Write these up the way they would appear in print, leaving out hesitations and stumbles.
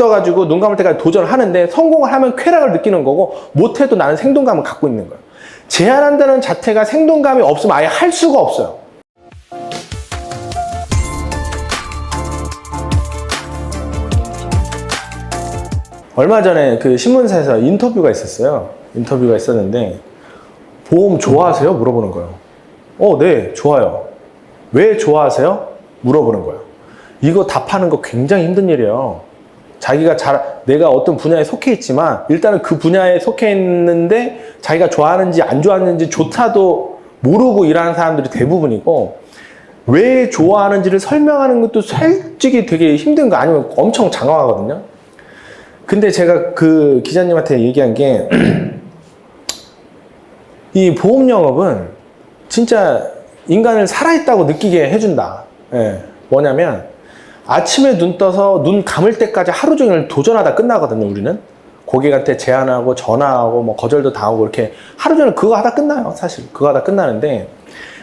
떠가지고 눈 감을 때까지 도전을 하는데 성공을 하면 쾌락을 느끼는 거고 못해도 나는 생동감을 갖고 있는 거예요. 제한한다는 자체가 생동감이 없으면 아예 할 수가 없어요. 얼마 전에 그 신문사에서 인터뷰가 있었어요. 인터뷰가 있었는데 보험 좋아하세요? 물어보는 거예요. 네, 좋아요. 왜 좋아하세요? 물어보는 거예요. 이거 답하는 거 굉장히 힘든 일이에요. 자기가 내가 어떤 분야에 속해 있지만 일단은 그 분야에 속해 있는데 자기가 좋아하는지 안 좋아하는지 조차도 모르고 일하는 사람들이 대부분이고, 왜 좋아하는지를 설명하는 것도 솔직히 되게 힘든 거 아니면 엄청 장황하거든요. 근데 제가 그 기자님한테 얘기한 게 이 보험 영업은 진짜 인간을 살아있다고 느끼게 해준다. 뭐냐면 아침에 눈 떠서 눈 감을 때까지 하루 종일 도전하다 끝나거든요. 우리는 고객한테 제안하고 전화하고 뭐 거절도 당하고 이렇게 하루 종일 그거 하다 끝나요. 사실 그거 하다 끝나는데,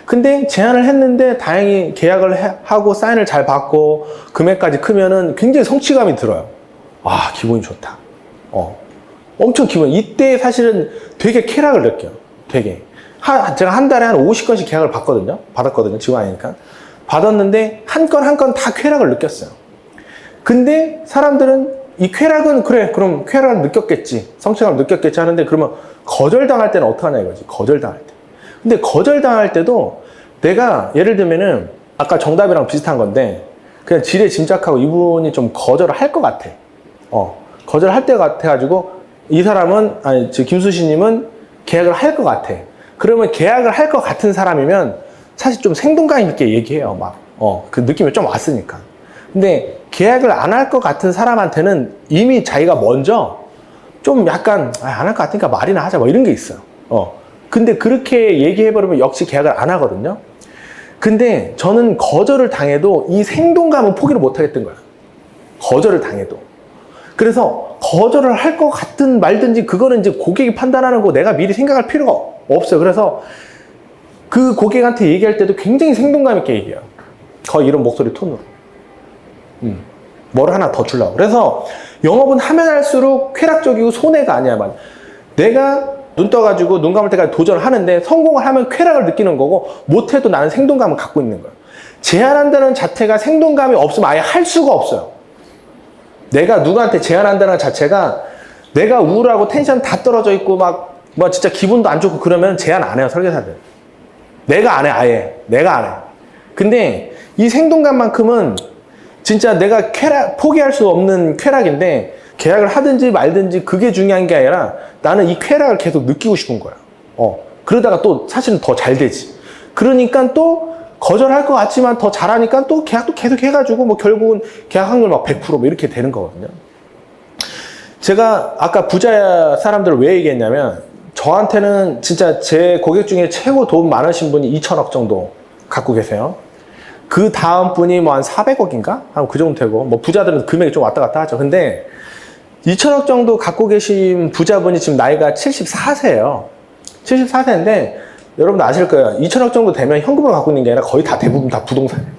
근데 제안을 했는데 다행히 계약을 하고 사인을 잘 받고 금액까지 크면은 굉장히 성취감이 들어요. 아, 기분이 좋다. 엄청 이때 사실은 되게 쾌락을 느껴요. 되게. 제가 한 달에 한 50건씩 계약을 받았거든요. 지금 아니니까. 받았는데 한 건 한 건 다 쾌락을 느꼈어요. 근데 사람들은 이 쾌락은 그래, 그럼 쾌락을 느꼈겠지, 성취감을 느꼈겠지 하는데, 그러면 거절당할 때는 어떡하냐 이거지. 거절당할 때. 근데 거절당할 때도 내가 예를 들면은 아까 정답이랑 비슷한 건데 그냥 지레 짐작하고 이분이 좀 거절을 할 것 같아. 거절할 때 같아가지고 이 사람은, 아니, 김수신님은 계약을 할 것 같아. 그러면 계약을 할 것 같은 사람이면 사실 좀 생동감 있게 얘기해요. 그 느낌이 좀 왔으니까. 근데 계약을 안 할 것 같은 사람한테는 이미 자기가 먼저 좀 약간 안 할 것 같으니까 말이나 하자 뭐 이런 게 있어요. 근데 그렇게 얘기해버리면 역시 계약을 안 하거든요. 근데 저는 거절을 당해도 이 생동감은 포기를 못 하겠던 거야. 거절을 당해도. 그래서 거절을 할 것 같든 말든지 그거는 이제 고객이 판단하는 거 내가 미리 생각할 필요가 없어요. 그래서 그 고객한테 얘기할 때도 굉장히 생동감 있게 얘기해요. 거의 이런 목소리 톤으로. 뭘 하나 더 주려고. 그래서 영업은 하면 할수록 쾌락적이고 손해가 아니야. 내가 눈 떠가지고 눈 감을 때까지 도전을 하는데 성공을 하면 쾌락을 느끼는 거고 못해도 나는 생동감을 갖고 있는 거예요. 제안한다는 자체가 생동감이 없으면 아예 할 수가 없어요. 내가 누구한테 제안한다는 자체가 내가 우울하고 텐션 다 떨어져 있고 뭐 진짜 기분도 안 좋고 그러면 제안 안 해요. 설계사들. 내가 안 해. 아예. 내가 안 해. 근데 이 생동감만큼은 진짜 내가 포기할 수 없는 쾌락인데, 계약을 하든지 말든지 그게 중요한 게 아니라 나는 이 쾌락을 계속 느끼고 싶은 거야. 그러다가 또 사실은 더 잘 되지. 그러니까 또 거절할 것 같지만 더 잘하니까 또 계약도 계속 해가지고 뭐 결국은 계약 확률 막 100% 뭐 이렇게 되는 거거든요. 제가 아까 부자 사람들을 왜 얘기했냐면, 저한테는 진짜 제 고객 중에 최고 돈 많으신 분이 2천억 정도 갖고 계세요. 그 다음 분이 뭐 한 400억인가? 한 그 정도 되고, 뭐 부자들은 금액이 좀 왔다 갔다 하죠. 근데 2천억 정도 갖고 계신 부자분이 지금 나이가 74세예요. 74세인데 여러분도 아실 거예요. 2천억 정도 되면 현금으로 갖고 있는 게 아니라 거의 다 대부분 다 부동산이에요.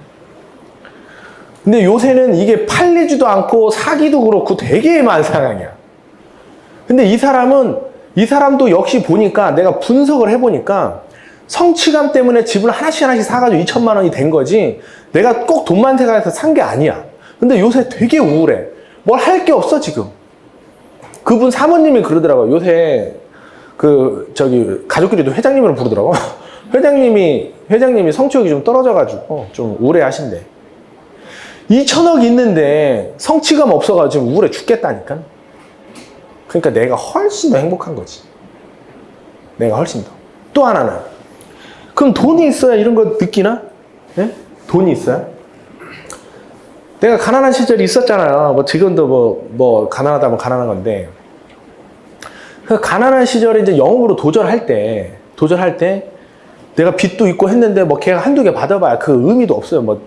근데 요새는 이게 팔리지도 않고 사기도 그렇고 되게 애매한 상황이야. 근데 이 사람도 역시 보니까, 내가 분석을 해보니까 성취감 때문에 집을 하나씩 사가지고 2천만 원이 된 거지, 내가 꼭 돈만 생각해서 산 게 아니야. 근데 요새 되게 우울해. 뭘 할 게 없어 지금. 그분 사모님이 그러더라고요. 요새 가족끼리도 회장님으로 부르더라고. 회장님이 성취욕이 좀 떨어져가지고 좀 우울해 하신대. 2천억 있는데 성취감 없어가지고 지금 우울해 죽겠다니까. 그러니까 내가 훨씬 더 행복한 거지. 내가 훨씬 더. 또 하나는, 그럼 돈이 있어야 이런 거 느끼나? 예? 돈이 있어야? 내가 가난한 시절이 있었잖아요. 뭐 지금도 뭐 가난하다면 가난한 건데, 그 가난한 시절에 이제 영업으로 도전할 때 내가 빚도 있고 했는데 뭐 걔가 한두 개 받아봐야 그 의미도 없어요. 뭐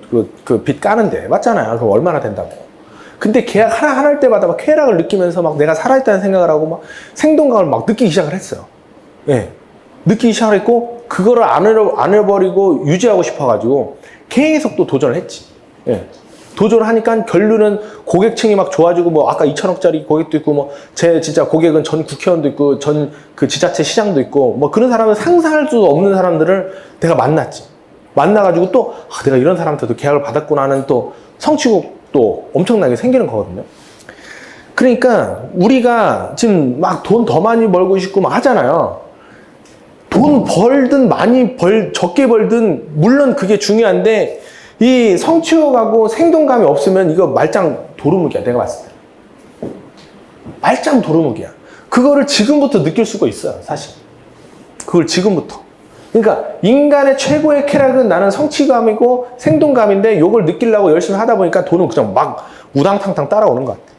그 빚 까는데 맞잖아요. 그럼 얼마나 된다고. 근데 계약 하나 할 때마다 막 쾌락을 느끼면서 막 내가 살아있다는 생각을 하고 막 생동감을 막 느끼기 시작을 했어요. 예. 느끼기 시작을 했고, 그거를 안 잃어버리고 유지하고 싶어가지고 계속 또 도전을 했지. 예. 도전을 하니까 결론은 고객층이 막 좋아지고, 뭐 아까 2천억짜리 고객도 있고, 뭐 제 진짜 고객은 전 국회의원도 있고, 전 그 지자체 시장도 있고, 뭐 그런 사람을 상상할 수도 없는 사람들을 내가 만났지. 만나가지고 또 내가 이런 사람한테도 계약을 받았구나 하는 또 성취욕도 엄청나게 생기는 거거든요. 그러니까 우리가 지금 막 돈 더 많이 벌고 싶고 막 하잖아요. 돈 벌든 적게 벌든 물론 그게 중요한데, 이 성취욕하고 생동감이 없으면 이거 말짱 도루묵이야. 내가 봤을 때 말짱 도루묵이야. 그거를 지금부터 느낄 수가 있어요, 사실. 그걸 지금부터. 그러니까 인간의 최고의 쾌락은 나는 성취감이고 생동감인데, 요걸 느끼려고 열심히 하다 보니까 돈은 그냥 막 우당탕탕 따라오는 것 같아.